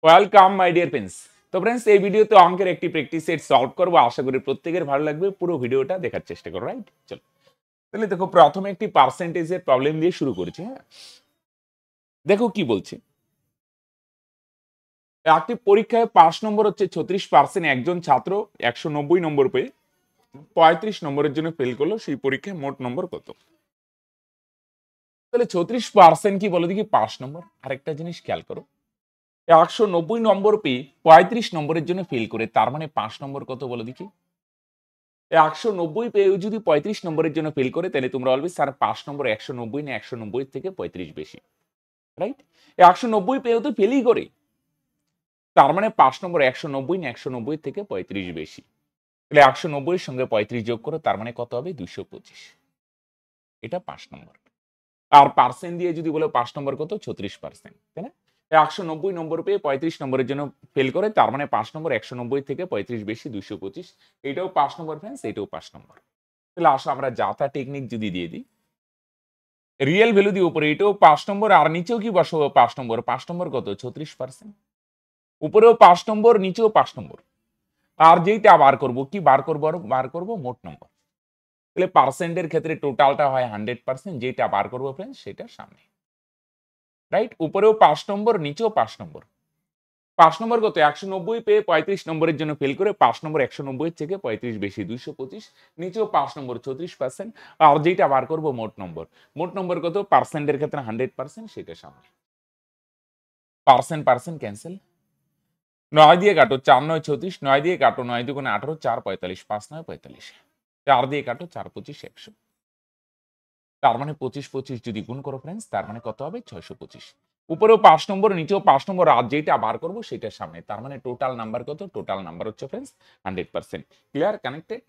Welcome my dear friends. তো friends, এই ভিডিওতে অঙ্কের একটি প্র্যাকটিস সেট সলভ করবো। আশা করি প্রত্যেকের ভালো লাগবে। পুরো ভিডিওটা দেখার চেষ্টা করো, রাইট? চলো তাহলে দেখো, প্রথমে একটি পার্সেন্টেজের প্রবলেম দিয়ে শুরু করেছি। হ্যাঁ, দেখো কি বলছে। একটি পরীক্ষায় 5 নম্বর হচ্ছে 36%, একজন ছাত্র 190 নম্বর পেয়ে 35 নম্বরের জন্য ফেল করলো, সেই পরীক্ষায় মোট নম্বর কত? তাহলে 36% কি বলো দেখি 5 নম্বর। আরেকটা জিনিস খেয়াল করো, 190 নম্বর পেয়ে 35 নম্বরের জন্য ফেল করে, তার মানে 5 নম্বর কত বলো দেখি। 190 পেয়ে যদি 35 নম্বরের জন্য ফেল করে, তাহলে তোমরা বলবে স্যার 5 নম্বর 190 না 190 থেকে 35 বেশি, রাইট? 190 পেয়েও তো ফেলই করে, তার মানে 5 নম্বর 190 না 190 থেকে 35 বেশি। তাহলে 190 এর সঙ্গে 35 যোগ করো, তার মানে কত হবে? 225। এটা 5 নম্বর। আর পার্সেন্ট দিয়ে যদি বলো 5 নম্বর কত? 36%, তাই না? 190 নম্বর পেয়ে 35 নম্বরের জন্য ফেল করে, তার মানে 5 নম্বর 190 থেকে 35 বেশি 225। এটাও 5 নম্বর ফ্রেন্ডস, এটাও 5 নম্বর। তাহলে আসো আমরা যাতা টেকনিক যদি দিয়ে দিই, রিয়েল ভ্যালু দিয়ে উপরে এটাও 5 নম্বর, আর নিচেও কি বসাবো? 5 নম্বর। 5 নম্বর কত? 36%। উপরেও 5 নম্বর, নিচেও 5 নম্বর। আর যেইটা বার করব, কি বার করবো? বার করবো মোট নম্বর। তাহলে পার্সেন্টের ক্ষেত্রে টোটালটা হয় 100%, যেটা বার করবো ফ্রেন্ডস সেটা সামনে, রাইট? উপরেও 5 নম্বর, নিচেও 5 নম্বর। 5 নম্বর কত? 190 পেয়ে 35 নম্বরের জন্য ফেল করে, 5 নম্বর 190 থেকে 35 বেশি 225। নিচেও 5 নম্বর 34%। আর যেটা বার করব মোট নম্বর। মোট নম্বর কত? পার্সেন্টের ক্ষেত্রে 100%, সেটা সামনে। Percent percent cancel. 9 দিয়ে কাটো, 4 9 36, 9 দিয়ে কাটো, 9 দুগুণে 18, 4 45, 5 9 45। 4 দিয়ে কাটো, 4 25 100। তার মানে 25 25 যদি গুণ করো ফ্রেন্ডস, তার মানে কত হবে? 625। উপরেও 5 নম্বর, নিচেও 5 নম্বর, আর যেটা বার করবো সেটার সামনে। তার মানে টোটাল নাম্বার কত? টোটাল নাম্বার হচ্ছে ফ্রেন্ডস 100%। ক্লিয়ার? কানেক্টেড?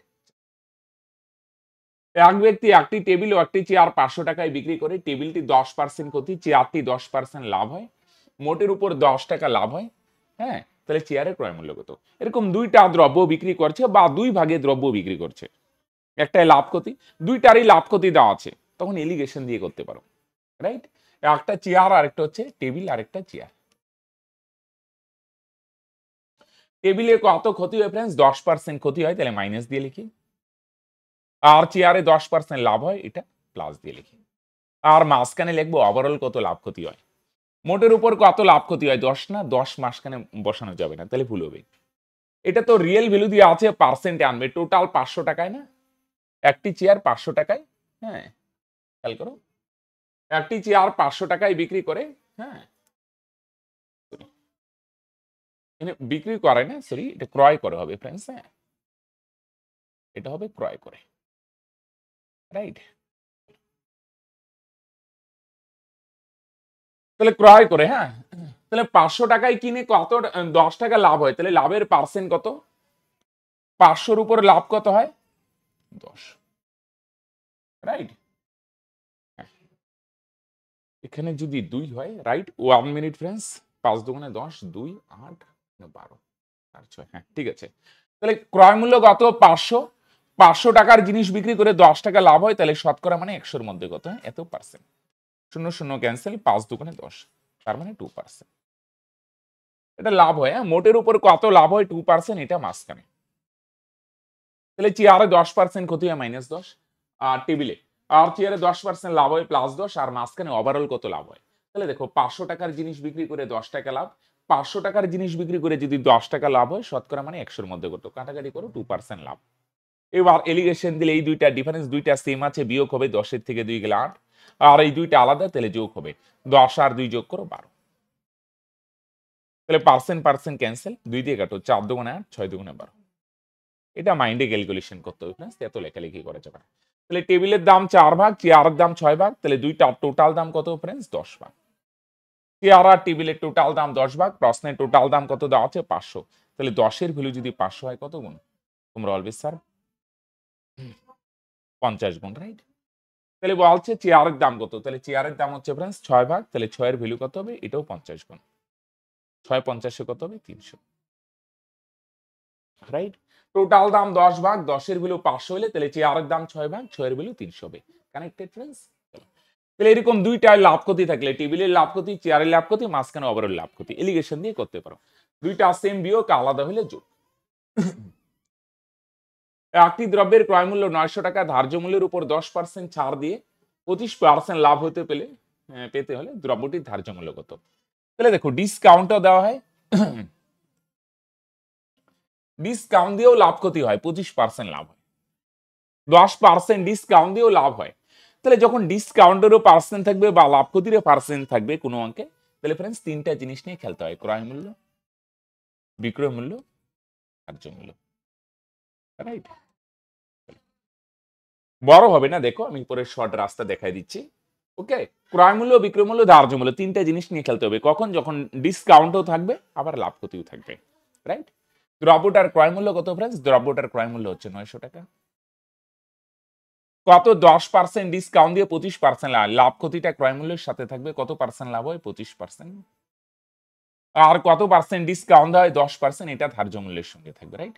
এক ব্যক্তি একটি টেবিল ও একটি চেয়ার 500 টাকায় বিক্রি করে। টেবিলটি 10% ক্ষতি, চেয়ারটি 10% লাভ হয়। মোটের উপর 10 টাকা লাভ হয়। হ্যাঁ, তাহলে চেয়ারের ক্রয় মূল্য কত? এরকম দুইটা দ্রব্য বিক্রি করছে, বা দুই ভাগে দ্রব্য বিক্রি করছে। একটাই লাভ ক্ষতি, দুইটারই লাভ ক্ষতি দেওয়া আছে, তখন এলিগেশন দিয়ে করতে পারো, রাইট? একটা চেয়ার, আরেকটা হচ্ছে টেবিল, আরেকটা চেয়ার। টেবিলে কত ক্ষতি হয় ফ্রেন্ডস? 10% ক্ষতি হয়, তাহলে মাইনাস দিয়ে লিখি। আর চেয়ারে 10% লাভ হয়, এটা প্লাস দিয়ে লিখি। আর মাঝখানে লিখবো ওভারঅল কত লাভ ক্ষতি হয়। মোটের উপর কত লাভ ক্ষতি হয়? 10 না, 10 মাঝখানে বসানো যাবে না, তাহলে ভুল হবে। এটা তো রিয়েল ভ্যালু দিয়ে আছে, পার্সেন্টে আনবে। টোটাল 500 টাকায় না, একটি চেয়ার 500 টাকায়। হ্যাঁ, খেয়াল করো, একটি চেয়ার 500 টাকায় বিক্রি করে। হ্যাঁ, বিক্রি করে না, সরি, এটা ক্রয় করে হবে ফ্রেন্ডস। হ্যাঁ, এটা হবে ক্রয় করে, রাইট? তাহলে ক্রয় করে, হ্যাঁ। তাহলে 500 টাকায় কিনে কত 10 টাকা লাভ হয়, তাহলে লাভের পার্সেন্ট কত? 500-র উপর লাভ কত হয়? 10, রাইট? এখানে যদি 2 হয়, রাইট? 1 minute friends. 5 দুগুণে 10, 2 8 12 আর 6। হ্যাঁ, ঠিক আছে। তাহলে ক্রয় মূল্য কত? 500। 500 টাকার জিনিস বিক্রি করে 10 টাকা লাভ হয়, তাহলে শতকরা মানে 100-র মধ্যে কত? হ্যাঁ, এত পার্সেন্ট। 0 0 ক্যান্সেল, 5 দুগুণে 10, তার মানে 2%। এটা লাভ হয়। হ্যাঁ, মোটের উপর কত লাভ হয়? 2%, এটা মাঝখানে। তাহলে চেয়ারে 10% ক্ষতি হয়, -10। আর টেবিলে আর চেয়ারে 10% লাভ হয়, +10। আর মাঝখানে ওভারঅল কত লাভ হয়? তাহলে দেখো, 500 টাকার জিনিস বিক্রি করে 10 টাকা লাভ। 500 টাকার জিনিস বিক্রি করে যদি 10 টাকা লাভ হয়, শতকরা মানে 100-র মধ্যে কত? কাটাকাটি করো, 2% লাভ। এবার এলিগেশন দিলে এই দুইটা ডিফারেন্স, দুইটা সেম আছে, বিয়োগ হবে। 10-এর থেকে 2 গেলে 8। আর এই দুইটা আলাদা, তাহলে যোগ হবে। 10 আর 2 যোগ করো, 12। তাহলে পার্সেন্ট পার্সেন্ট ক্যান্সেল, 2 দিয়ে কাটো, 4 দুগুণে 8, 6 দুগুণে 12। এটা মাইন্ডে ক্যালকুলেশন করতে হবে ফ্রেন্ডস, এত লেখালেখি করা যাবে না। তাহলে টেবিলের দাম 4 ভাগ, চেয়ারের দাম 6 ভাগ, তাহলে দুইটা টোটাল দাম কত ফ্রেন্ডস? 10 ভাগ। চেয়ার আর টেবিলের টোটাল দাম 10 ভাগ, প্রশ্নের টোটাল দাম কত দেওয়া আছে? 500। তাহলে 10-এর ভ্যালু যদি 500 হয়, কত গুণ? তোমরা অলওয়েজ স্যার 50 গুণ, রাইট? তাহলে বলছে চেয়ারের দাম কত? তাহলে চেয়ারের দাম হচ্ছে ফ্রেন্ডস 6 ভাগ, তাহলে 6-এর ভ্যালু কত হবে? এটাও 50 গুণ। 6 50-এ কত হবে? 300, রাইট? টোটাল দাম 10 ভাগ, 10-এর ভ্যালু 500 হলে, তাহলে চেয়ারের দাম 6 ভাগ, 6-এর ভ্যালু 300 হবে। Connected friends? তাহলে এরকম দুইটা লাভ ক্ষতি থাকলে টেবিলের লাভ ক্ষতি, চেয়ারের লাভ ক্ষতি, মাঝখানে ওভারঅল লাভ ক্ষতি এলিগেশন দিয়ে করতে পারো। দুইটা সেম বিয়োগ আলাদা হলে যোগ। একটি দ্রব্যের ক্রয় মূল্য 900 টাকা, ধার্য মূল্যের উপর 10% ছাড় দিয়ে 25% লাভ হতে পেতে হলে দ্রব্যটির ধার্য মূল্য কত? তাহলে দেখো ডিসকাউন্টও দেওয়া হয়, ডিসকাউন্ট দিয়েও লাভ ক্ষতি হয়, 25% লাভ হয়, 10% ডিসকাউন্ট দিয়েও লাভ হয়। তাহলে যখন ডিসকাউন্টেরও পার্সেন্ট থাকবে বা লাভ ক্ষতিরও পার্সেন্ট থাকবে কোনো অঙ্কে, তাহলে ফ্রেন্ডস তিনটা জিনিস নিয়ে খেলতে হয়, ক্রয় মূল্য, বিক্রয় মূল্য, ধার্য মূল্য। রাইট, বড় হবে না, দেখো আমি পরে শর্ট রাস্তা দেখাই দিচ্ছি। ওকে, ক্রয় মূল্য, বিক্রয় মূল্য, ধার্য মূল্য তিনটা জিনিস নিয়ে খেলতে হবে। কখন? যখন ডিসকাউন্টও থাকবে আবার লাভ ক্ষতিও থাকবে। রাইট, দ্রব্যটার ক্রয় মূল্য কত ফ্রেন্ডস? দ্রব্যটার ক্রয় মূল্য হচ্ছে 900 টাকা। কত? 10% ডিসকাউন্ট দিয়ে 25% লাভ ক্ষতিটা ক্রয় মূল্যের সাথে থাকবে, কত পার্সেন্ট লাভ হয়? 25%। আর কত পার্সেন্ট ডিসকাউন্ট হয়? 10%, এটা ধার্য মূল্যের সঙ্গে থাকবে। রাইট,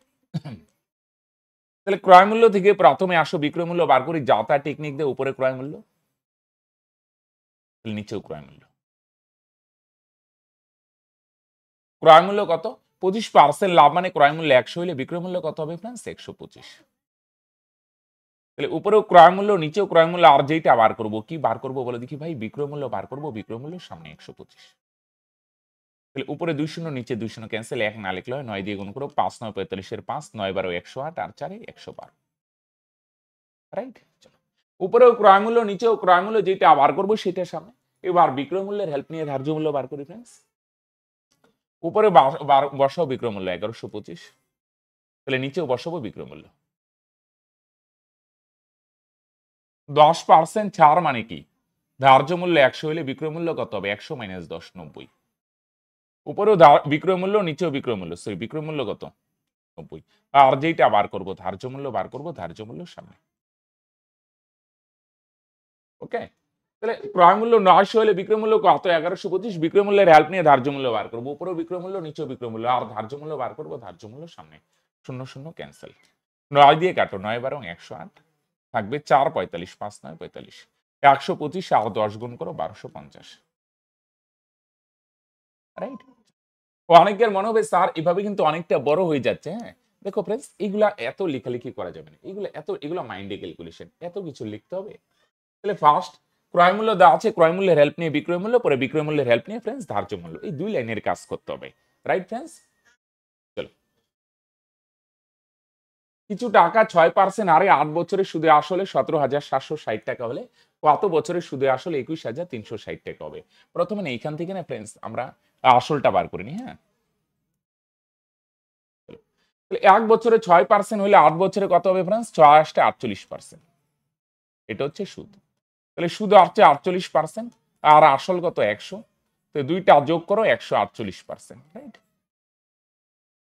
তাহলে ক্রয় মূল্য থেকে প্রথমে আসো বিক্রয় মূল্য বার করি, যাতা টেকনিক দিয়ে উপরে ক্রয় মূল্য, নিচেও ক্রয় মূল্য। ক্রয় মূল্য কত? 25% লাভ মানে ক্রয় মূল্য 100 হলে বিক্রয় মূল্য কত হবে ফ্রেন্ডস? 125। তাহলে উপরেও ক্রয় মূল্য, নিচেও ক্রয় মূল্য, আর যেটা বার করবো, কি বার করবো বলে দেখি ভাই? বিক্রয় মূল্য বার করবো, বিক্রয় মূল্য সামনে 125। তাহলে উপরে 2 নিচে 2 ক্যান্সেল, 1 না লিখলে হয়, 9 দিয়ে গুণ করো, 5 9 45 এর 5, 9 12 108, আর 4 112। রাইট, চলো উপরেও ক্রয় মূল্য, নিচেও ক্রয় মূল্য, যেটা বার করবো সেটা সামনে। এবার বিক্রয় মূল্যের হেল্প নিয়ে ধার্য মূল্য বার করি ফ্রেন্ডস। উপরে বসাও বিক্রয় মূল্য 1125, তাহলে নিচেও বসাবো বিক্রয় মূল্য। 10% ছাড় মানে কি? ধার্য মূল্য 100 হলে বিক্রয় মূল্য কত হবে? 100 - 10 90। উপরেও বিক্রয় মূল্য, নিচেও বিক্রয় মূল্য, সরি বিক্রয় মূল্য কত? 90। আর যেটা বার করবো ধার্য মূল্য বার করবো, ধার্য মূল্য সামনে। ওকে, তাহলে ক্রয় মূল্য 900 হলে বিক্রয় মূল্য কত? 1125। বিক্রয় মূল্যের হেল্প নিয়ে ধার্য মূল্য বার করবো, উপরেও বিক্রয় মূল্য, নিচেও বিক্রয় মূল্য, আর ধার্য মূল্য বার করবো, ধার্য মূল্য সামনে। 0 ক্যান্সেল, 9 দিয়ে কাটো, 9 12 108, থাকবে 4 45, 5 9 45, 125 আর 10 গুণ করো, 1250। রাইট, অনেকের মনে হবে স্যার এভাবে কিন্তু অনেকটা বড় হয়ে যাচ্ছে। হ্যাঁ, দেখো ফ্রেন্ডস, এগুলা এত লেখালেখি করা যাবে না, এগুলো মাইন্ডে ক্যালকুলেশন, এত কিছু লিখতে হবে? তাহলে ফার্স্ট ক্রয় মূল্য দেওয়া আছে, ক্রয় মূল্যের হেল্প নিয়ে বিক্রয় মূল্য, পরে বিক্রয় মূল্যের হেল্প নিয়ে ফ্রেন্ডস ধার্য মূল্য, এই 2 লাইনের কাজ করতে হবে। রাইট ফ্রেন্ডস, চলো কিছু টাকা 6% হারে 8 বছরের সুদে আসলে 17,760 টাকা হলে কত বছরের সুদে আসলে 21,360 টাকা হবে? প্রথমে না এইখান থেকে না ফ্রেন্ডস আমরা আসলটা বার করে নিই। হ্যাঁ, 1 বছরে 6% হলে 8 বছরে কত হবে ফ্রেন্ডস? 6 8 48%। এটা হচ্ছে সুদ। তাহলে সুদ আসছে 48%, আর আসল কত? 100। তো দুইটা যোগ করো, 148%। রাইট,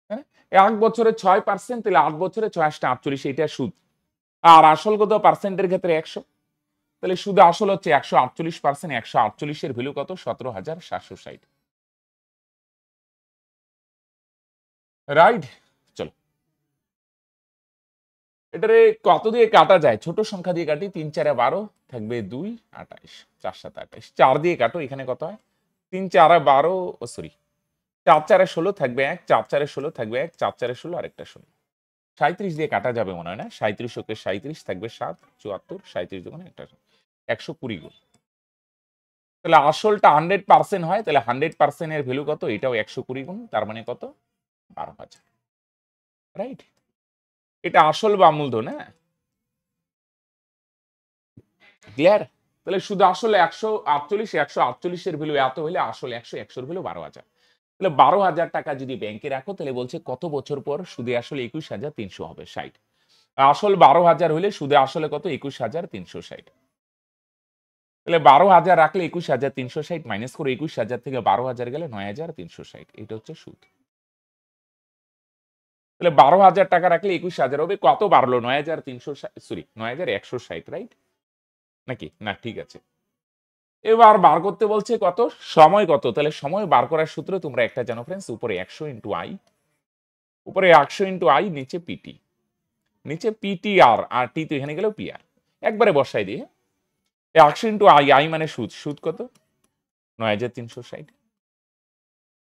হ্যাঁ, 1 বছরে 6%, তাহলে 8 বছরে 6 8 48, এটা সুদ। আর আসল কত? পার্সেন্টের ক্ষেত্রে 100, তাহলে সুদ আসল হচ্ছে 148%। 148 এর ভ্যালু কত? 17,760। রাইট, চলো এটারে কত দিয়ে কাটা যায়? ছোট সংখ্যা দিয়ে কাটি, 3 4 12, থাকবে 2 28, 4 7 28, 4 দিয়ে কাটো, এখানে কত হয়? 3 4 12, সরি 4 4 16, থাকবে 1, 4 4 16, থাকবে 1, 4 4 16, আরেকটা 0। 37 দিয়ে কাটা যাবে মনে হয় না, 37 ওকে 37, থাকবে 7 74, 37 দুগুণে একটা 120 গুণ। তাহলে আসলটা 100% হয়, তাহলে 100% এর ভ্যালু কত? এটাও 120 গুণ, তার মানে কত? 12,000। রাইট, এটা আসল বা মূলধন। হ্যাঁ, ক্লিয়ার? তাহলে শুধু আসলে 148 এর ভ্যালু এত হলে আসল 100, 100 এর ভ্যালু 12,000। তাহলে 12,000 টাকা যদি ব্যাংকে রাখো, তাহলে বলছে কত বছর পর সুদে আসলে 21,360 হবে? 60। আসল 12,000 হলে সুদে আসলে কত? 21,360। তাহলে 12,000 রাখলে 21,360 মাইনাস করে 21,000 থেকে 12,000 গেলে 9,360, এটা হচ্ছে সুদ। তাহলে 12,000 টাকা রাখলে 21,000 হবে, কত বাড়লো? 9,360, সরি 9,160। রাইট নাকি না? ঠিক আছে, এবার বার করতে বলছে কত? সময় কত? তাহলে সময় বার করার সূত্র তোমরা একটা জানো ফ্রেন্ডস, উপরে 100 ইন্টু আই, উপরে 100 ইন্টু আই, নিচে পিটি, নিচে পিটি আর টি তো এখানে গেলেও পি আর, একবারে বসাই দিয়ে 100 ইন্টু আই, আই মানে সুদ, সুদ কত 9360,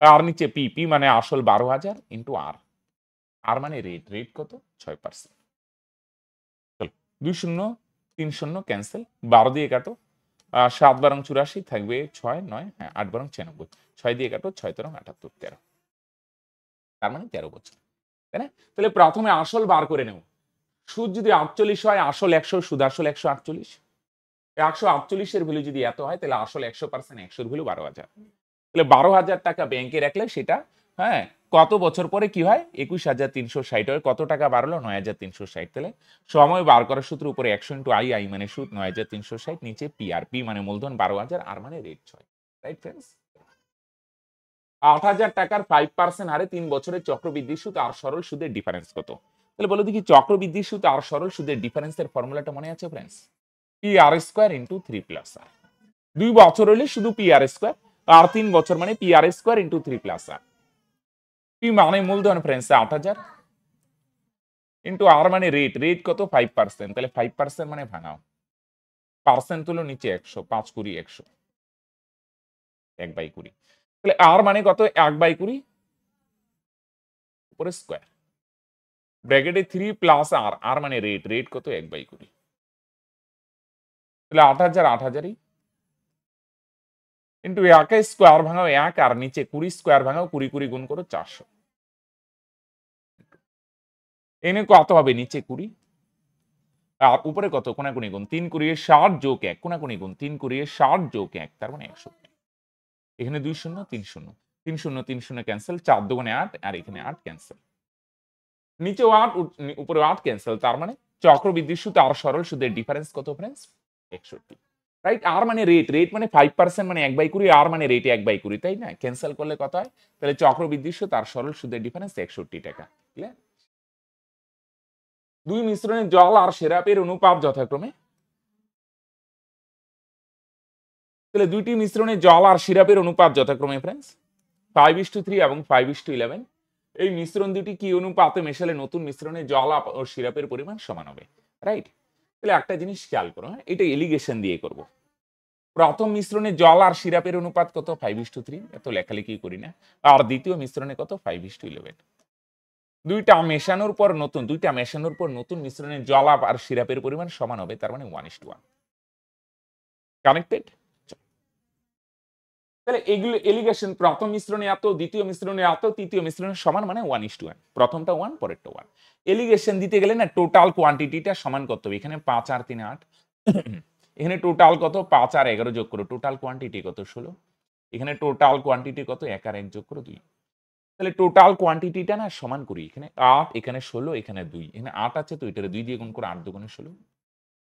আর নিচে পি, পি মানে আসল 12,000 ইন্টু আর, আর মানে রেট, রেট কত 6%। চলো 2 শূন্য 3 শূন্য ক্যান্সেল, 12 দিয়ে কাটো, 7 বারং 84 থাকবে 6 9, হ্যাঁ 8 বারং 96, 6 দিয়ে কাটো, 6 তেরং 78, 13, তার মানে 13 বছর, তাই না? তাহলে প্রথমে আসল বার করে নেব, সুদ যদি 48 হয়, আসল 100, সুদ আসল 148, 148 এর ভ্যালু যদি এত হয়, তাহলে আসল 100%, 100 এর ভ্যালু 12,000, তাহলে 12,000 টাকা ব্যাংকে রাখলে সেটা, হ্যাঁ, কত বছর পরে কি হয় 21,360 হয়, কত টাকা বাড়লো 9,360, তাহলে সময় বার করার সূত্র উপরে 100 ইন্টু আই, আই মানে সুদ 9,360, নিচে পি, আর পি মানে মূলধন 12,000, আর মানে রেট 6, রাইট ফ্রেন্ডস? 8,000 টাকার 5% হারে 3 বছরের চক্রবৃদ্ধি সুদ আর সরল সুদের ডিফারেন্স কত? তাহলে বলো দেখি, চক্রবৃদ্ধি সুদ আর সরল সুদের ডিফারেন্সের ফর্মুলাটা মনে আছে friends? P R square into 3 plus আর। 2 বছর হলে শুধু পি আর স্কোয়ার, আর 3 বছর মানে P R square into 3 plus আর। পি মানে মূলধন ফ্রেন্ডস 8,000 ইন্টু আর মানে রেট, রেট কত 5%, তাহলে 5% মানে ভাঙাও, পার্সেন্ট তুলো নিচে 100, 5 20 100, 1/20, তাহলে আর মানে কত 1/20 উপরে স্কোয়ার, ব্র্যাকেটে 3 প্লাস আর, আর মানে রেট, রেট কত 1/20, তাহলে 8,000 8,000ই ইন্টু 1 স্কোয়ার ভাঙাও 1, আর নিচে 20 স্কোয়ার ভাঙাও 20 20 গুণ করো 400, এনে কত হবে নিচে 20, আর উপরে কত কোনাকুনি গুণ 3 20 60 যোগ 1, কোনাকুনি গুণ 3 20 60 যোগ 1, তার মানে 61, এখানে 2 শূন্য 3 শূন্য 3 শূন্য 3 শূন্য ক্যান্সেল, 4 দুগুণে 8, আর এখানে 8 ক্যান্সেল, নিচেও 8 উপরে 8 ক্যান্সেল, তার মানে চক্রবৃদ্ধি সুদ আর সরল সুদের ডিফারেন্স কত ফ্রেন্ডস 61, রাইট? আর মানে রেট, রেট মানে 5% মানে 1/20, আর মানে রেট 1/20, তাই না? ক্যান্সেল করলে কত হয়, তাহলে চক্রবৃদ্ধি সুদ আর সরল সুদের ডিফারেন্স 61 টাকা, ক্লিয়ার? দুই মিশ্রণে জল আর সিরাপের অনুপাত যথাক্রমে, তাহলে দুইটি মিশ্রণে জল আর সিরাপের অনুপাত যথাক্রমে ফ্রেন্ডস 5:3 এবং 5:11, এই মিশ্রণ দুটি কি অনুপাতে মেশালে নতুন মিশ্রণে জল ও সিরাপের পরিমাণ সমান হবে, রাইট? তাহলে একটা জিনিস খেয়াল করো, হ্যাঁ, এটা এলিগেশন দিয়ে করব। প্রথম মিশ্রণে জল আর সিরাপের অনুপাত কত 5:3, এত লেখালেখি করি না, আর দ্বিতীয় মিশ্রণে কত 5:11, দুইটা মেশানোর পর নতুন মিশ্রণে জল আর সিরাপের পরিমাণ সমান হবে, তার মানে 1:1, কানেক্টেড? তাহলে এগুলো এলিগেশন, প্রথম মিশ্রণে এত, দ্বিতীয় মিশ্রণে এত, তৃতীয় মিশ্রণে সমান মানে 1:1, প্রথমটা 1 পরেরটা 1। এলিগেশন দিতে গেলে না টোটাল কোয়ান্টিটিটা সমান করতে হবে, এখানে 5 আর 3 8, এখানে টোটাল কত 5 আর 11 যোগ করো, টোটাল কোয়ান্টিটি কত 16, এখানে টোটাল কোয়ান্টিটি কত 1 আর 1 যোগ করো 2, তাহলে টোটাল কোয়ান্টিটিটা না সমান করি, এখানে 8, এখানে 16, এখানে 2, এখানে 8 আছে তো এটারে 2 দিয়ে গুণ করো, 8 দুগুণে 16,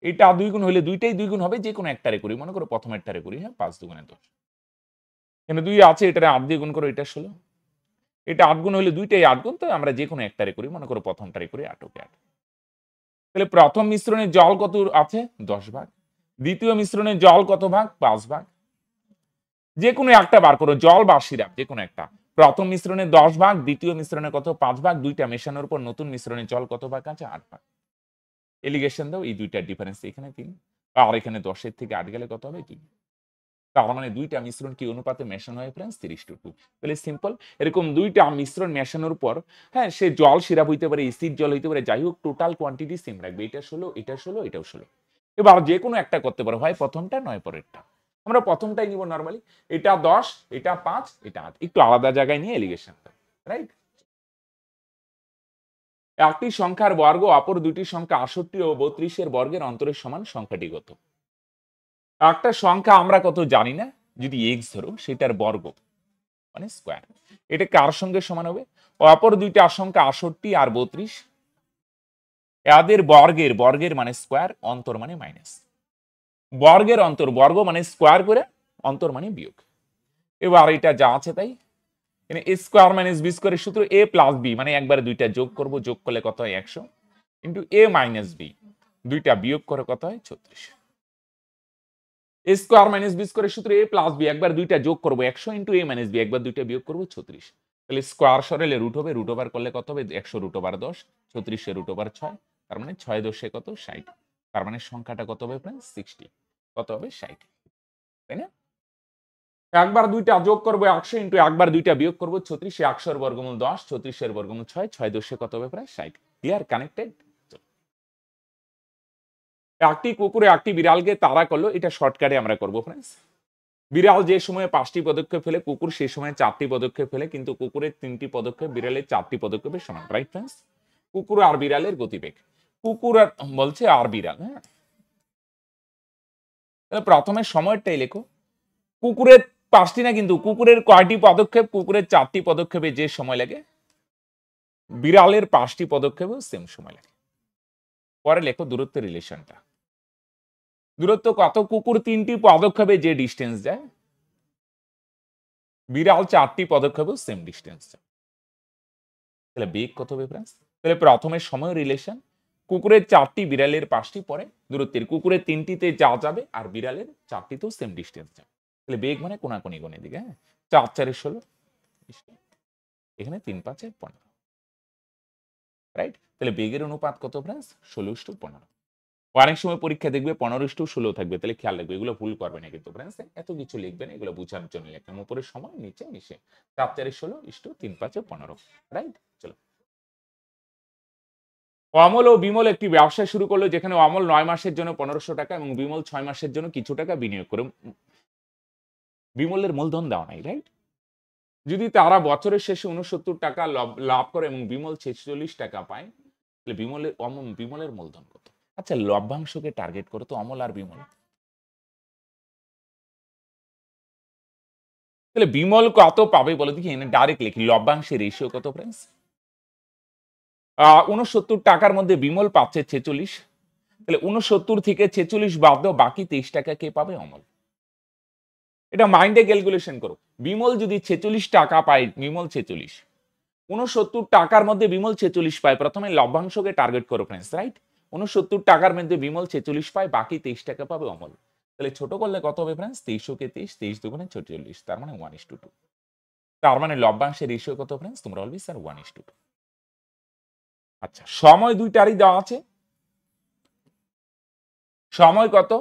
এটা 2 গুণ হলে দুইটাই 2 গুণ হবে, যে কোনো একটারে করি, মনে করো প্রথমেরটারে করি, হ্যাঁ 5 দুগুণে 10, এখানে 2 আছে, এটারে 8 দিয়ে গুণ করো, এটা 16, এটা 8 গুণ হলে দুইটাই 8 গুণ, তো আমরা যে কোনো একটারে করি, মনে করো প্রথমটারে করি 8 ওকে 8, তাহলে প্রথম মিশ্রণে জল কত আছে 10 ভাগ, দ্বিতীয় মিশ্রণে জল কত ভাগ 5 ভাগ, যে কোনো একটা বার করো, জল বা সিরাপ যে কোনো একটা, প্রথম মিশ্রণে 10 ভাগ, দ্বিতীয় মিশ্রণে কত 5 ভাগ, দুইটা মেশানোর পর নতুন মিশ্রণে জল কত ভাগ আছে 8 ভাগ, এলিগেশন দাও, এই দুইটার ডিফারেন্স এখানে 3, আর এখানে 10 এর থেকে 8 গেলে কত হবে 2, তার মানে দুইটা মিশ্রণ কি অনুপাতে মেশানো হয় ফ্রেন্ডস 3:2, তাহলে সিম্পল, এরকম দুইটা মিশ্রণ মেশানোর পর, হ্যাঁ, সে জল সিরাপ হইতে পারে, এসিড জল হইতে পারে, যাই হোক টোটাল কোয়ান্টিটি সেম রাখবে, এটা 16 এটা 16 এটাও 16, এবার যে কোনো একটা করতে পারো, হয় প্রথমটা নয় পরেরটা, আমরা প্রথমটাই নিব নরমালি, এটা 10 এটা 5 এটা 8, একটু আলাদা জায়গায় নিয়ে এলিগেশন, রাইট? একটি সংখ্যার বর্গ অপর দুটি সংখ্যা 68 ও 32 এর বর্গের অন্তরের সমান, সংখ্যাটি কত? একটা সংখ্যা আমরা কত জানি না, যদি এক্স ধরো, সেটার বর্গ মানে স্কোয়ার, এটা কার সঙ্গে সমান হবে? অপর দুইটা সংখ্যা 68 আর 32, এদের বর্গের, বর্গের মানে স্কোয়ার, অন্তর মানে মাইনাস, বর্গের অন্তর, বর্গ মানে স্কোয়ার করে, অন্তর মানে বিয়োগ, এবার এটা যা আছে তাই, এ স্কোয়ার মাইনাস বি স্কোয়ারের সূত্র এ প্লাস বি, মানে একবারে দুইটা যোগ করব, যোগ করলে কত হয় 100, ইন্টু এ মাইনাস বি, দুইটা বিয়োগ করে কত হয় 36, এ স্কোয়ার মাইনাস বি স্কোয়ারের সূত্র এ প্লাস বি, একবার দুইটা যোগ করবো 100, ইন্টু এ মাইনাস বি, একবার দুইটা বিয়োগ করবো 36, তাহলে স্কোয়ার সরেলে রুট হবে, রুট ওভার করলে কত হবে 100 রুট ওভার 10, 36 রুট ওভার 6, তার মানে 6 10 কত 60, তার মানে সংখ্যাটা কত হবে ফ্রেন্ডস 60, কত হবে 60, তাই না? একবার দুইটা যোগ করবো 100 ইন্টু একবার দুইটা বিয়োগ করবো 36, 100 এর বর্গমূল 10, 36 এর বর্গমূল 6, 6 দশে কত হবে প্রায় 60। Clear, connected? একটি কুকুরে একটি বিড়ালকে তাড়া করলো, এটা শর্টকাটে আমরা করবো ফ্রেন্ডস। বিড়াল যে সময়ে 5টি পদক্ষেপ ফেলে, কুকুর সে সময় 4টি পদক্ষেপ ফেলে, কিন্তু কুকুরের 3টি পদক্ষেপ, বিড়ালের 4টি পদক্ষেপের সমান, রাইট ফ্রেন্ডস? কুকুর আর বিড়ালের গতিবেগ, কুকুর আর বলছে আর বিড়াল, হ্যাঁ। তাহলে প্রথমে সময়েরটাই লেখো। কুকুরের 5টি না, কিন্তু কুকুরের কয়টি পদক্ষেপ, কুকুরের 4টি পদক্ষেপে যে সময় লাগে, বিড়ালের 5টি পদক্ষেপেও সেম সময় লাগে। পরে লেখো দূরত্বের রিলেশনটা। দূরত্ব কত? কুকুর 3টি পদক্ষেপে যে ডিস্টেন্স যায়, বিড়াল 4টি পদক্ষেপেও সেম ডিস্টেন্স যায়। তাহলে বেগ কত হবে ফ্রেন্ডস? তাহলে প্রথমে সময় রিলেশন, কুকুরের 4টি বিড়ালের 5টি, পরে দূরত্বের, কুকুরের 3টিতে যা যাবে আর বিড়ালের 4টিতেও সেম ডিস্টেন্স যাবে। তাহলে বেগ মানে কোনাকুনি কোণের দিকে, হ্যাঁ। 4 4 16, এখানে 3 5 15, রাইট? তাহলে বেগের অনুপাত কত ফ্রেন্ডস? 16:15। অনেক সময় পরীক্ষা দেখবে 15:16 থাকবে, তাহলে খেয়াল রাখবে, এগুলো ভুল করবে না কিন্তু ফ্রেন্ডস। এত কিছু লিখবে না, এগুলো বোঝার জন্য লিখলাম। উপরে সময়, নিচে মিশে 4 4 16 3 5 15, রাইট? চলো। অমল ও বিমল একটি ব্যবসা শুরু করলো, যেখানে অমল 9 মাসের জন্য 1500 টাকা এবং বিমল 6 মাসের জন্য কিছু টাকা বিনিয়োগ করে। বিমলের মূলধন দেওয়া নাই, রাইট? যদি তারা বছরের শেষে 69 টাকা লাভ করে এবং বিমল 46 টাকা পায়, তাহলে বিমলের মূলধন কত? আচ্ছা, লভ্যাংশকে টার্গেট করো তো অমল আর বিমল। তাহলে বিমল কত পাবে বলো দেখি, এনে ডাইরেক্ট লিখি। লভ্যাংশের রেশিও কত ফ্রেন্ডস? 69 টাকার মধ্যে বিমল পাচ্ছে 46, তাহলে 69 থেকে 46 বাদ দাও, বাকি 23 টাকা কে পাবে? অমল। এটা মাইন্ডে ক্যালকুলেশন করো। বিমল যদি 46 টাকা পায়, বিমল 46, 69 টাকার মধ্যে বিমল 46 পায়, প্রথমে লভ্যাংশকে টার্গেট করো ফ্রেন্ডস, রাইট? 69 টাকার মধ্যে বিমল 46 পায়, বাকি 23 টাকা পাবে অমল। তাহলে ছোট করলে কত হবে ফ্রেন্ডস? 23 কে 23, 23 দুগুণে 46, তার মানে 1:2। তার মানে লভ্যাংশের রেশিও কত ফ্রেন্ডস? তোমরা বলবি স্যার 1:2। আচ্ছা, সময় দুইটারই দেওয়া আছে। সময় কত?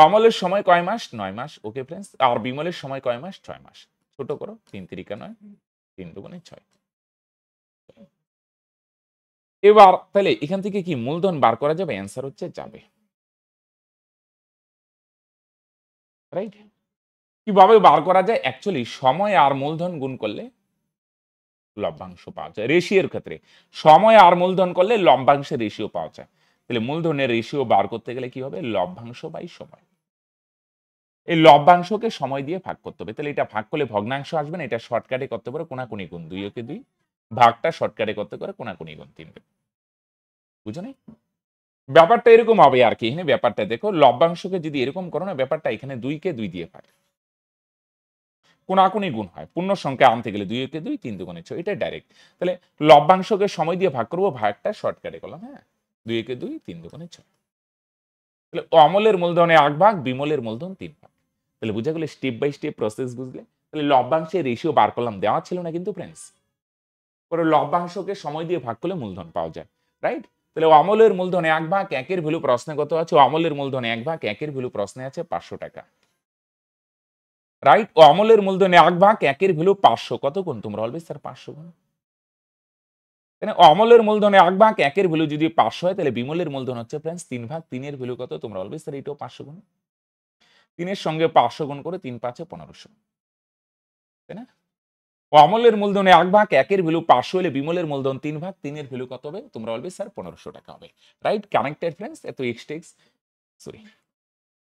অমলের সময় কয় মাস? 9 মাস, ওকে ফ্রেন্ডস। আর বিমলের সময় কয় মাস? 6 মাস। ছোট করো, 3 3 9, 3 দুগুণে 6। এবার তাহলে এখান থেকে কি মূলধন বার করা যাবে? অ্যান্সার হচ্ছে যাবে, রাইট? কিভাবে বার করা যায়? অ্যাকচুয়ালি সময় আর মূলধন গুণ করলে লভ্যাংশ পাওয়া যায়। রেশিওর ক্ষেত্রে সময় আর মূলধন করলে লভ্যাংশের রেশিও পাওয়া যায়। তাহলে মূলধনের রেশিও বার করতে গেলে কি হবে? লভ্যাংশ বাই সময়। এই লভ্যাংশকে সময় দিয়ে ভাগ করতে হবে। তাহলে এটা ভাগ করলে ভগ্নাংশ আসবে না, এটা শর্টকাটে করতে পারো কোনাকুনি গুণ, 2 কে 2, ভাগটা শর্টকাটে করতে পারো কোনাকুনি গুণ 3। বুঝো নাই? ব্যাপারটা এরকম হবে আর কি। এখানে ব্যাপারটা দেখো, লভ্যাংশকে যদি এরকম করো না, ব্যাপারটা এখানে 2 কে 2 দিয়ে ভাগ, কোনাকুনি গুণ হয়। পূর্ণ সংখ্যা আনতে গেলে 2 কে 2, 3 দুগুণে 6, এটা ডাইরেক্ট। তাহলে লভ্যাংশকে সময় দিয়ে ভাগ করবো, ভাগটা শর্টকাটে করলাম, হ্যাঁ। 2 কে 2, 3 দুগুণে 6। তাহলে অমলের মূলধনে 1 ভাগ, বিমলের মূলধন 3 ভাগ। তাহলে বুঝা গেলে স্টেপ বাই স্টেপ প্রসেস বুঝলে। তাহলে লভ্যাংশের রেশিও বার করলাম, দেওয়া ছিল না কিন্তু ফ্রেন্ডস। পরে লভ্যাংশকে সময় দিয়ে ভাগ করলে মূলধন পাওয়া যায়, রাইট? তাহলে অমলের মূলধনে 1 ভাগ, 1 এর ভ্যালু প্রশ্নে কত আছে? অমলের মূলধনে 1 ভাগ, 1 এর ভ্যালু প্রশ্নে আছে 500 টাকা, রাইট? অমলের মূলধনে 1 ভাগ, 1 এর ভ্যালু 500, কত গুণ? তোমরা বলবে স্যার 500 গুণ। অমলের মূলধনে 1 ভাগ, 1 এর ভ্যালু যদি 500 হয়, তাহলে বিমলের মূলধন হচ্ছে ফ্রেন্ডস 3 ভাগ, 3 এর ভ্যালু কত? তোমরা বলবে স্যার এটাও 500 গুণ। 3 এর সঙ্গে 500 গুণ করে 3 5 1500, তাই না? অমলের মূলধনে 1 ভাগ, 1 এর ভ্যালু 500 হলে বিমলের মূলধন 3 ভাগ, 3 এর ভ্যালু কত হবে? তোমরা বলবে স্যার 1500 টাকা হবে, রাইট? Connected friends. এত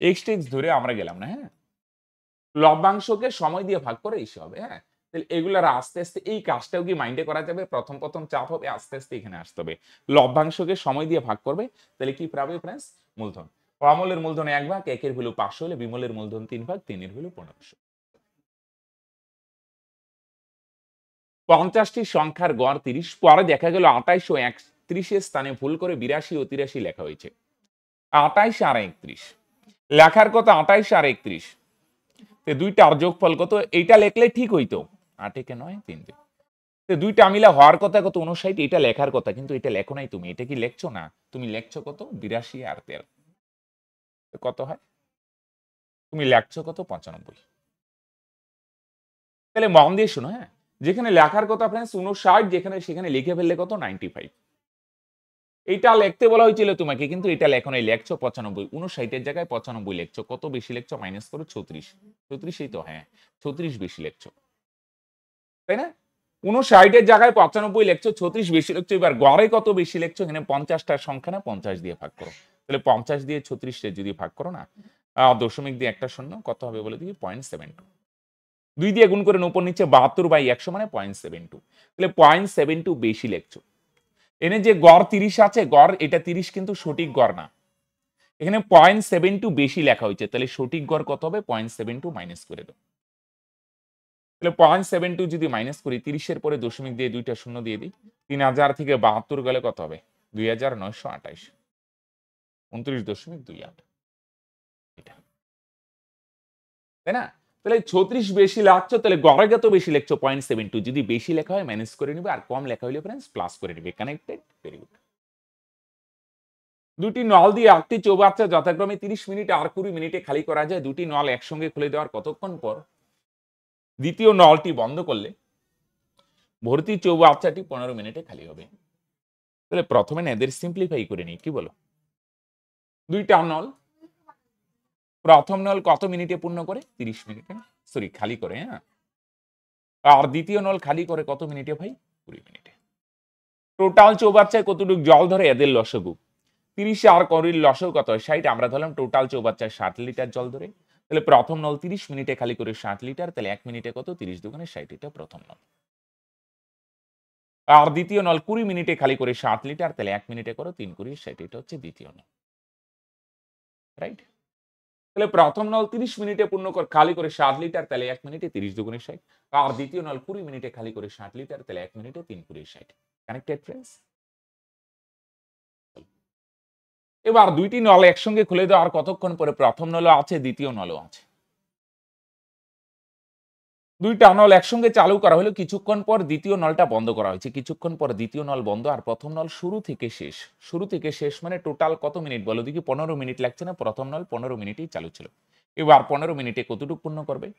এক্স ধরে আমরা গেলাম না, হ্যাঁ। লভ্যাংশকে সময় দিয়ে ভাগ করে এসে হবে, হ্যাঁ। তাহলে এগুলার আস্তে আস্তে এই কাজটাও কি মাইন্ডে করা যাবে? প্রথম প্রথম চাপ হবে, আস্তে আস্তে এখানে আসতে হবে। লভ্যাংশকে সময় দিয়ে ভাগ করবে, তাহলে কি পাবে ফ্রেন্ডস? মূলধন। অমলের মূলধন 1 ভাগ, 1 এর ভ্যালু 500 হলে বিমলের মূলধন 3 ভাগ, 3 এর ভ্যালু 1500। 50টি সংখ্যার গড় 30, পরে দেখা গেল 28 ও 31 এর স্থানে ভুল করে 82 ও 83 লেখা হয়েছে। 28 আর 31 লেখার কথা, 28 আর 31, দুইটার যোগফল কত? এইটা লেখলে ঠিক হইতো, 8 একে 9, 3 2। দুইটা মিলা হওয়ার কথা কত? 59, এটা লেখার কথা, কিন্তু এটা লেখো নাই তুমি। এটা কি লেখছো না? তুমি লেখছো কত? 82 আর 13, কত হয়? তুমি লেখছো কত 95। তাহলে মন দিয়ে শোনো, হ্যাঁ, যেখানে লেখার কথা ফ্রেন্ডস 59, যেখানে সেখানে লিখে ফেললে কত 95। এইটা লিখতে বলা হয়েছিল তোমাকে, কিন্তু এটা লেখো নাই, লেখছো 95। 59 এর জায়গায় 95 লিখছো, কত বেশি লিখছো মাইনাস করো 34। 34 তো, হ্যাঁ 34 বেশি লিখছো, তাই না? 59 এর জায়গায় 95 লিখছো, 34 বেশি লিখছো। এবার গড়ে কত বেশি লিখছো, এখানে 50টার সংখ্যা না, 50 দিয়ে ভাগ করো। তাহলে 50 দিয়ে 36 কে যদি ভাগ করো না, দশমিক দিয়ে একটা শূন্য, কত হবে বলে দেখি 0.72। 2 দিয়ে গুণ করেন উপর নিচে 72/100 মানে 0.72। তাহলে 0.72 বেশি লিখছো। এনে যে গড় 30 আছে, গড় এটা 30 কিন্তু সঠিক গড় না, এখানে 0.72 বেশি লেখা হয়েছে। তাহলে সঠিক গড় কত হবে, 0.72 মাইনাস করে দাও। তাহলে 0.72 যদি মাইনাস করি, 30 এর পরে দশমিক দিয়ে দুইটা শূন্য দিয়ে দিই, 3000 থেকে 72 গেলে কত হবে 2928, 29.28, এটা, তাই না? তাহলে 36 বেশি লাগছো, তাহলে গড়ে কত বেশি লিখছো 0.72। যদি বেশি লেখা হয় মাইনাস করে নিবে, আর কম লেখা হলে ফ্রেন্ডস প্লাস করে নিবে। কানেক্টেড? Very good. দুটি নল দিয়ে আটটি চৌবাচ্চা যথাক্রমে 30 মিনিট আর 20 মিনিটে খালি করা যায়। দুটি নল একসঙ্গে খুলে দেওয়ার কতক্ষণ পর দ্বিতীয় নলটি বন্ধ করলে ভর্তি চৌবাচ্চাটি 15 মিনিটে খালি হবে? তাহলে প্রথমে না এদের সিম্পলিফাই করে নিই, কি বলো? দুইটা নল, প্রথম নল কত মিনিটে পূর্ণ করে, 30 মিনিটে, সরি খালি করে, হ্যাঁ। আর দ্বিতীয় নল খালি করে কত মিনিটে ভাই, 20 মিনিটে। টোটাল চৌবাচ্চায় কতটুকু জল ধরে, এদের লসগু 30 আর 20 লসগু কত হয় 60। আমরা ধরলাম টোটাল চৌবাচ্চায় 60 লিটার জল ধরে। তাহলে প্রথম নল 30 মিনিটে খালি করে 60 লিটার, তাহলে 1 মিনিটে কত, 30 দুগুণে 60, এটা প্রথম নল। আর দ্বিতীয় নল 20 মিনিটে খালি করে 60 লিটার, তাহলে 1 মিনিটে করো 3 20 60, এটা হচ্ছে দ্বিতীয় নল, রাইট? তাহলে প্রথম নল 30 মিনিটে পূর্ণ খালি করে 60 লিটার, তাহলে 1 মিনিটে 30 দুগুণে 60। আর দ্বিতীয় নল 20 মিনিটে খালি করে 60 লিটার, তাহলে 1 মিনিটে 3 20 60। Connected friends? এবার দুইটি নল একসঙ্গে খুলে দেওয়ার কতক্ষণ পরে প্রথম নলও আছে, দ্বিতীয় নলও আছে। দুইটা নল একসঙ্গে চালু করা হলো, কিছুক্ষণ পর দ্বিতীয় নলটা বন্ধ করা হয়েছে। কিছুক্ষণ পর দ্বিতীয় নল বন্ধ, আর প্রথম নল শুরু থেকে শেষ। শুরু থেকে শেষ মানে টোটাল কত মিনিট বলো দেখি, 15 মিনিট লাগছে না? প্রথম নল 15 মিনিটেই চালু ছিল। এবার 15 মিনিটে কতটুকু পূর্ণ করবে?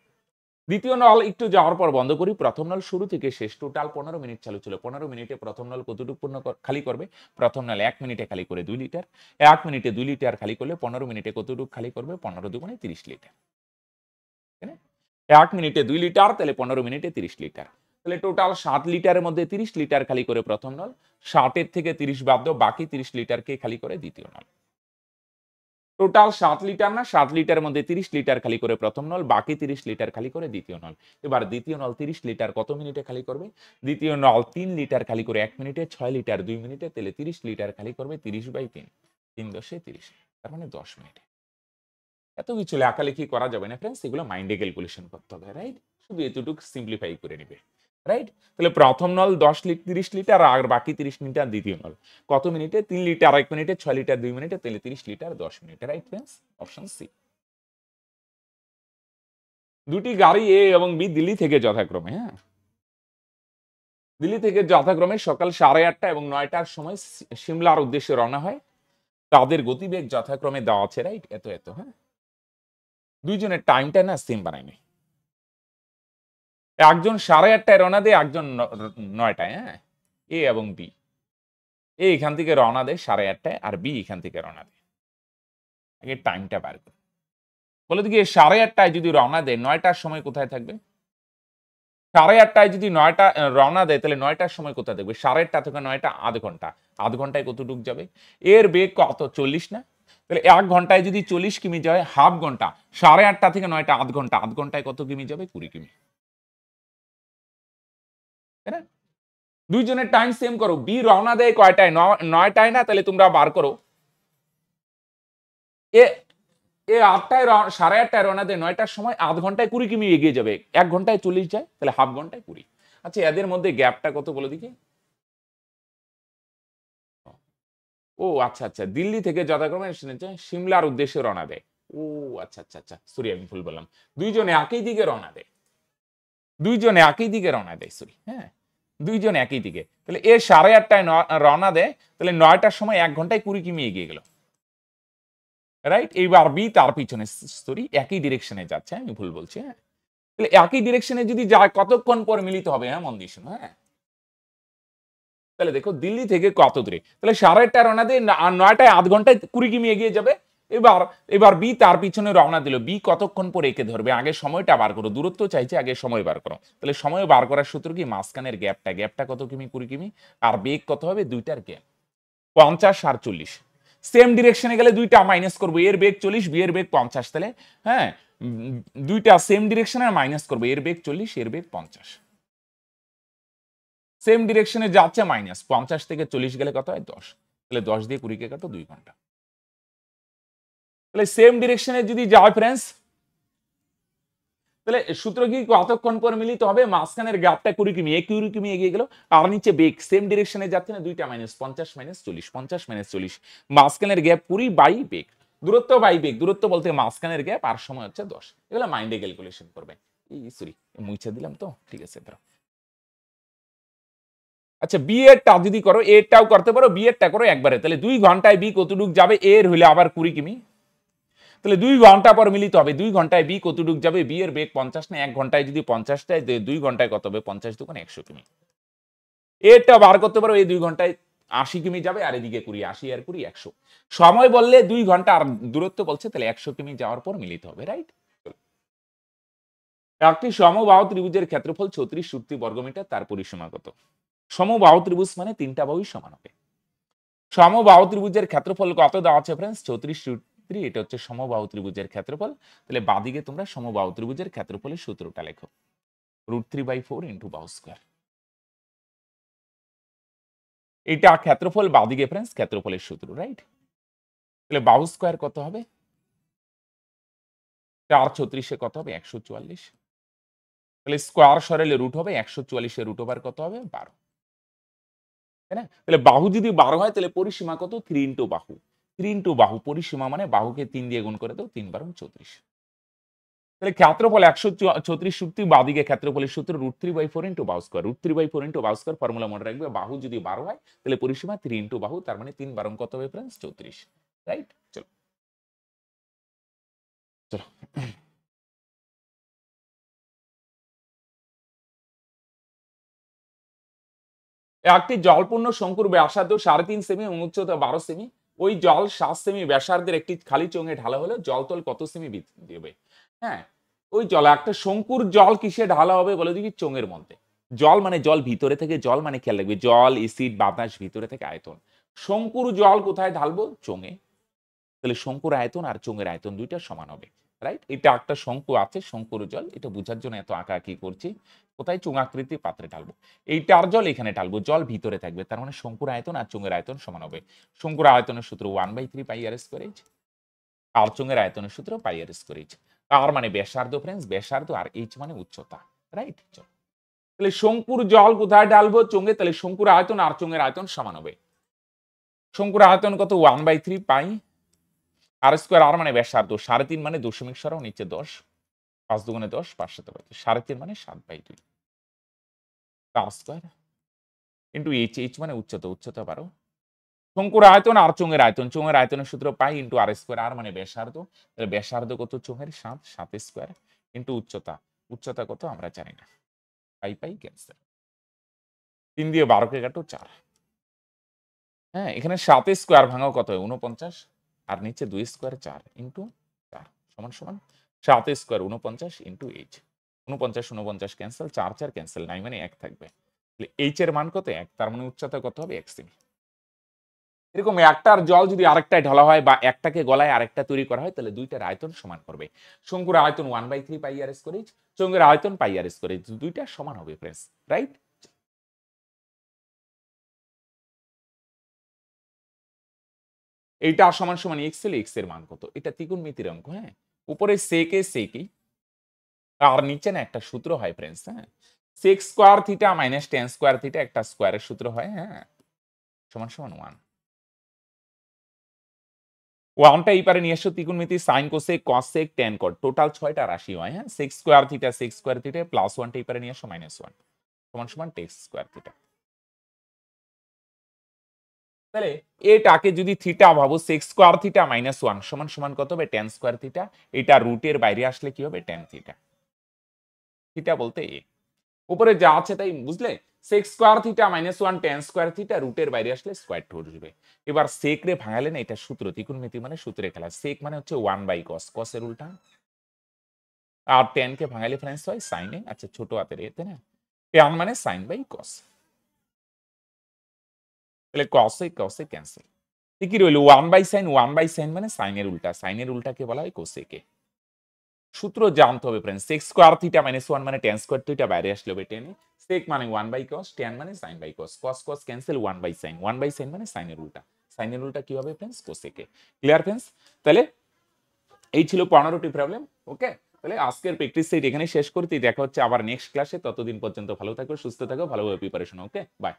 দ্বিতীয় নল একটু যাওয়ার পর বন্ধ করি, প্রথম নল শুরু থেকে শেষ টোটাল 15 মিনিট চালু ছিল। 15 মিনিটে প্রথম নল কতটুকু পূর্ণ খালি করবে? প্রথম নল 1 মিনিটে খালি করে 2 লিটার। 1 মিনিটে 2 লিটার খালি করলে 15 মিনিটে কতটুকু খালি করবে? 15 দুগুণে 30 লিটার। 1 মিনিটে 2 লিটার, তাহলে 15 মিনিটে 30 লিটার। তাহলে টোটাল 7 লিটারের মধ্যে 30 লিটার খালি করে প্রথম নল, 60 এর থেকে 30 বাদ দাও, বাকি 30 লিটারকে খালি করে দ্বিতীয় নল। টোটাল 7 লিটার না, 7 লিটারের মধ্যে 30 লিটার খালি করে প্রথম নল, বাকি 30 লিটার খালি করে দ্বিতীয় নল। এবার দ্বিতীয় নল 30 লিটার কত মিনিটে খালি করবে? দ্বিতীয় নল 3 লিটার খালি করে 1 মিনিটে, 6 লিটার 2 মিনিটে, তাহলে 30 লিটার খালি করবে 30/3, 3 10 30, তার মানে 10 মিনিটে। এত কিছু লেখালেখি করা যাবে না ফ্রেন্ডস, এগুলো মাইন্ডে ক্যালকুলেশন করতে হবে, রাইট? শুধু এতটুকু সিম্পলিফাই করে নিবে, রাইট? তাহলে প্রথম নল 30 লিটার, আর বাকি 30 লিটার দ্বিতীয় নল। কত মিনিটে? 3 লিটার 1 মিনিটে, 6 লিটার 2 মিনিটে, তাহলে 30 লিটার 10 মিনিটে, রাইট ফ্রেন্ডস? Option C. দুটি গাড়ি এ এবং বি দিল্লি থেকে যথাক্রমে, হ্যাঁ, দিল্লি থেকে যথাক্রমে সকাল 8:30 এবং 9টার সময় সিমলার উদ্দেশ্যে রওনা হয়। তাদের গতিবেগ যথাক্রমে দেওয়া আছে, রাইট? এত এত, হ্যাঁ। দুইজনের টাইমটা না সেম বানায়নি। একজন 8:30টায় রওনা দেয়, একজন 9টায়, হ্যাঁ, এ এবং বি। এ এখান থেকে রওনা দেয় 8:30টায়, আর বি এখান থেকে রওনা দেয়। আগে টাইমটা বার করি। বলে দিকে 8:30টায় যদি রওনা দেয়, 9টার সময় কোথায় থাকবে? 8:30টায় যদি 9টা রওনা দেয়, তাহলে 9টার সময় কোথায় থাকবে? 8:30 থেকে 9টা আধ ঘন্টা। আধ ঘন্টায় কতটুক যাবে? এর বেগ কত? 40 না? তাহলে 1 ঘন্টায় যদি 40 কিমি যায়, হাফ ঘন্টা। 8:30 থেকে 9টা আধ ঘন্টা। আধ ঘন্টায় কত কিমি যাবে? 20 কিমি। তাই না? দুইজনের টাইম সেম করো। বি রওনা দেয় কয়টায়? 9টায় না? তাহলে তোমরা বার করো। এ এ 8টায় 8:30টায় রওনা দেয়, 9টার সময় আধ ঘন্টায় 20 কিমি এগিয়ে যাবে। 1 ঘন্টায় 40 যায়, তাহলে হাফ ঘন্টায় 20। আচ্ছা, এদের মধ্যে গ্যাপটা কত বলে দেখি? ও আচ্ছা আচ্ছা, দিল্লি থেকে যথাক্রমে সিমলার উদ্দেশ্যে রওনা দেয়। ও আচ্ছা আচ্ছা আচ্ছা, সরি আমি ভুল বললাম। দুইজনে একই দিকে রওনা দেয়। দুইজনে একই দিকে রওনা দেয়, সরি, হ্যাঁ। দুইজন একই দিকে। তাহলে এ 8:30টায় রওনা দেয়, তাহলে 9টার সময় 1 ঘন্টায় 20 কিমি এগিয়ে গেল। রাইট? এইবার বি তার পিছনে সরি একই ডিরেকশনে যাচ্ছে, আমি ভুল বলছি, হ্যাঁ? তাহলে একই ডিরেকশনে যদি যায় কতক্ষণ পর মিলিত হবে, হ্যাঁ? মন দিয়ে শোনো, হ্যাঁ? তাহলে দেখো দিল্লি থেকে কত দূরে? তাহলে 8:30 রওনা দিয়ে 9টায় আধ ঘন্টায় 20 কিমি এগিয়ে যাবে। এবার এবার বি তার পিছনে রওনা দিল। বি কতক্ষণ পরে একে ধরবে? আগে সময়টা বার করো। দূরত্ব চাইছে, আগে সময় বার করো। তাহলে সময় বার করার সূত্র কি? মাঝখানের গ্যাপটা। গ্যাপটা কত কিমি? 20 কিমি। আর বেগ কত হবে? দুইটার গ্যাপ। 50 আর 40। সেম ডিরেকশনে গেলে দুইটা মাইনাস করবো। এর বেগ 40, বি এর বেগ 50। তাহলে হ্যাঁ, দুইটা সেম ডিরেকশনে মাইনাস করবো। এর বেগ 40, এর বেগ 50। সেম ডিরেকশনে যাচ্ছে মাইনাস 50 থেকে 40 গেলে কত হয়? 10। তাহলে 10 দিয়ে 20 কে কাটো, 2 ঘন্টা। তাহলে সেম ডিরেকশনে যদি যায় ফ্রেন্ডস, তাহলে সূত্র কি? কতক্ষণ পর মিলিত হবে? মাঝখানের গ্যাপটা 20 কিমি, 20 কিমি এগিয়ে গেল। আর নিচে বেগ সেম ডিরেকশনে যাচ্ছে না, দুইটা মাইনাস 50 মাইনাস 40, 50 মাইনাস 40। মাঝখানের গ্যাপ 20 বাই বেগ। দূরত্ব বাই বেগ। দূরত্ব বলতে মাঝখানের গ্যাপ আর সময় হচ্ছে 10। এগুলো মাইন্ডে ক্যালকুলেশন করবে। এই সরি, মুছে দিলাম তো, ঠিক আছে। আচ্ছা, বি এরটা যদি করো, এরটাও করতে পারো, বি এরটা করো একবারে। তাহলে 2 ঘন্টায় বি কতটুক যাবে? এর হইলে আবার 20 কিমি। তাহলে 2 ঘন্টা পর মিলিত হবে। 2 ঘন্টায় বি কতটুক যাবে? বি এর বেগ 50 না, 1 ঘন্টায় যদি 50 টায় 2 ঘন্টায় কত হবে? 50 দুগুণ 100 কিমি। এরটা বার করতে পারো, এই 2 ঘন্টায় 80 কিমি যাবে, আর এদিকে 20, 80 আর 20 100। সময় বললে 2 ঘন্টা, আর দূরত্ব বলছে, তাহলে 100 কিমি যাওয়ার পর মিলিত হবে, রাইট? একটি সমবাহু ত্রিভুজের ক্ষেত্রফল 36 সূত্রী বর্গমিটার, তার পরিসীমা কত? সমবাহু ত্রিভুজ মানে তিনটা বাহুই সমান হবে। সমবাহু ত্রিভুজের ক্ষেত্রফল কত দেওয়া আছে ফ্রেন্ডস? 34 সূত্রী। এটা হচ্ছে সমবাহু ত্রিভুজের ক্ষেত্রফল। তাহলে বাদিকে তোমরা সমবাহু ত্রিভুজের ক্ষেত্রফলের সূত্রটা লেখো। √3/4 ইন্টু বাহু স্কয়ার। এটা ক্ষেত্রফল, বাদিকে ফ্রেন্ডস ক্ষেত্রফলের সূত্র, রাইট? তাহলে বাহু স্কয়ার কত হবে? 4 36 কত হবে? 144। তাহলে স্কয়ার সরালে রুট হবে, 144 এর রুট ওভার কত হবে? 12। তাই না? তাহলে বাহু যদি 12 হয়, তাহলে পরিসীমা কত? 3 ইন্টু বাহু। 3 ইন্টু বাহু পরিসীমা মানে বাহুকে 3 দিয়ে গুণ করে দাও, 3 × 34। তাহলে ক্ষেত্রফল 134 সূত্রী, বাদিকে ক্ষেত্রফলের সূত্র √3/4 ইন্টু বাহু স্কয়ার। √3/4 ইন্টু বাহু স্কয়ার ফর্মুলা মনে রাখবে। বাহু যদি 12 হয়, তাহলে পরিসীমা 3 ইন্টু বাহু, তার মানে 3 12 কত হবে ফ্রেন্ডস? 34, রাইট? চলো চলো। একটি জলপূর্ণ শঙ্কুর ব্যাসার্ধ 3.5 সেমি এবং উচ্চতা 12 সেমি। ওই জল 7 সেমি ব্যাসার্ধের একটি খালি চোঙে ঢালা হলে জলতল কত সেমি বৃদ্ধি দেবে? হ্যাঁ, ওই জল, একটা শঙ্কুর জল কিসে ঢালা হবে বলে দেখি? চোঙের মধ্যে। জল মানে জল ভিতরে থেকে, জল মানে খেয়াল রাখবে জল, এসিড, বাতাস ভিতরে থেকে আয়তন। শঙ্কুর জল কোথায় ঢালবো? চোঙে। তাহলে শঙ্কুর আয়তন আর চোঙের আয়তন দুইটা সমান হবে, রাইট? এটা একটা শঙ্কু আছে, শঙ্কুর জল, এটা বোঝার জন্য এত আঁকাআঁকি করছি। কোথায়? চোঙাকৃতি পাত্রে ঢালবো। এইটার জল এখানে ঢালবো, জল ভিতরে থাকবে, তার মানে শঙ্কুর আয়তন আর চোঙের আয়তন সমান হবে। শঙ্কুর আয়তনের সূত্র 1/3 পাই আর স্কয়ার এইচ, আর চোঙের আয়তনের সূত্র পাই আর স্কয়ার এইচ। আর মানে ব্যাসার্ধ ফ্রেন্ডস, ব্যাসার্ধ, আর এইচ মানে উচ্চতা, রাইট? তাহলে শঙ্কুর জল কোথায় ঢালবো? চোঙে। তাহলে শঙ্কুর আয়তন আর চোঙের আয়তন সমান হবে। শঙ্কুর আয়তন কত? 1/3 পাই আর স্কয়ার, আর মানে ব্যাসার্ধ, 3.5 মানে দশমিক সরাও নিচে 10, 5 দুগুণে 10, 5 7 25, 3.5 মানে 7/2 তার স্কয়ার ইন্টু এইচ, এইচ মানে উচ্চতা, উচ্চতা 12। শঙ্কুর আয়তন আর চোঙের আয়তন, চোঙের আয়তনের সূত্র পাই ইন্টু আর স্কয়ার, আর মানে ব্যাসার্ধ। তাহলে ব্যাসার্ধ কত চোঙের? 7, 7 স্কয়ার ইন্টু উচ্চতা, উচ্চতা কত আমরা জানি না, পাই পাই ক্যান্সেল। 3 দিয়ে 12 কে কাটো, 4। হ্যাঁ, এখানে 7 স্কয়ার ভাঙাও কত হয়? 49, আর নিচে 2 স্কয়ার 4 ইন্টু 4 সমান সমান 7 square 49 into H. 49 49 cancel, 4 4 cancel, নাই মানে 1 থাকবে। তাহলে এইচ এর মান কত? 1, তার মানে উচ্চতা কত হবে? 1 সেমি। এরকম একটার জল যদি আরেকটায় ঢালা হয়, বা একটাকে গলায় আরেকটা তৈরি করা হয়, তাহলে দুইটার আয়তন সমান করবে। শঙ্কুর আয়তন 1/3 পাই আর স্কয়ার এইচ, চোঙের আয়তন পাই আর স্কয়ার এইচ, দুইটা সমান হবে ফ্রেন্ডস, রাইট? এইটা সমান সমান এক্স হলে এক্স এর মান কত? এটা ত্রিকোণমিতির অঙ্ক, হ্যাঁ? উপরে সেকে সেকই, আর নিচে না একটা সূত্র হয় ফ্রেন্ডস, হ্যাঁ? sec square theta minus tan square theta, একটা স্কয়ারের সূত্র হয়, হ্যাঁ? সমান সমান 1। 1টা এই পারে নিয়ে এসো, ত্রিকোণমিতি sin cosec cosec tan cot, total 6টা রাশি হয়, হ্যাঁ? sec স্কয়ার থিটা প্লাস 1টা এই পারে নিয়ে এসো, -1 সমান সমান tan স্কয়ার থিটা। তাহলে এটাকে যদি থিটা ভাবো sec square theta minus one সমান সমান কত হবে টেন স্কোয়ার থিটা, এটা রুটের বাইরে আসলে কি হবে টেন থিটা, থিটা বলতে এ উপরে যা আছে তাই বুঝলে, sec square theta minus one tan square theta রুটের বাইরে আসলে স্কোয়ার টু আসবে। এবার সেক রে ভাঙালে না এটা সূত্র ত্রিকোণমিতি মানে সূত্রে খেলা, সেক মানে হচ্ছে ওয়ান বাই কস, কসের উল্টা, আর টেন কে ভাঙালে ফ্রেন্ডস হয় সাইনে, আচ্ছা ছোট হাতের এতে না, টেন মানে সাইন বাই কস, তাহলে কসে কসে ক্যান্সেল, কি রইল ওয়ান বাই সাইন মানে সাইনের উল্টাকে বলা হয় কোসেকে। সূত্র জানতে হবে friends, sec square theta minus one মানে টেন স্কোয়ার থিটা বাইরে আসলে হবে টেনে, সেক মানে ওয়ান বাই কস, টেন মানে sine by cos, cos cos cancel, one by sine মানে সাইনের উল্টা কি হবে ফ্রেন্ডস কোসেকে। Clear friends? তাহলে এই ছিল 15টি প্রবলেম। ওকে, তাহলে আজকের প্র্যাকটিস সেট এখানে শেষ করতে, দেখা হচ্ছে আবার নেক্সট ক্লাসে, ততদিন পর্যন্ত ভালো থাকো, সুস্থ থাকো, ভালোভাবে প্রিপারেশন। Okay, by.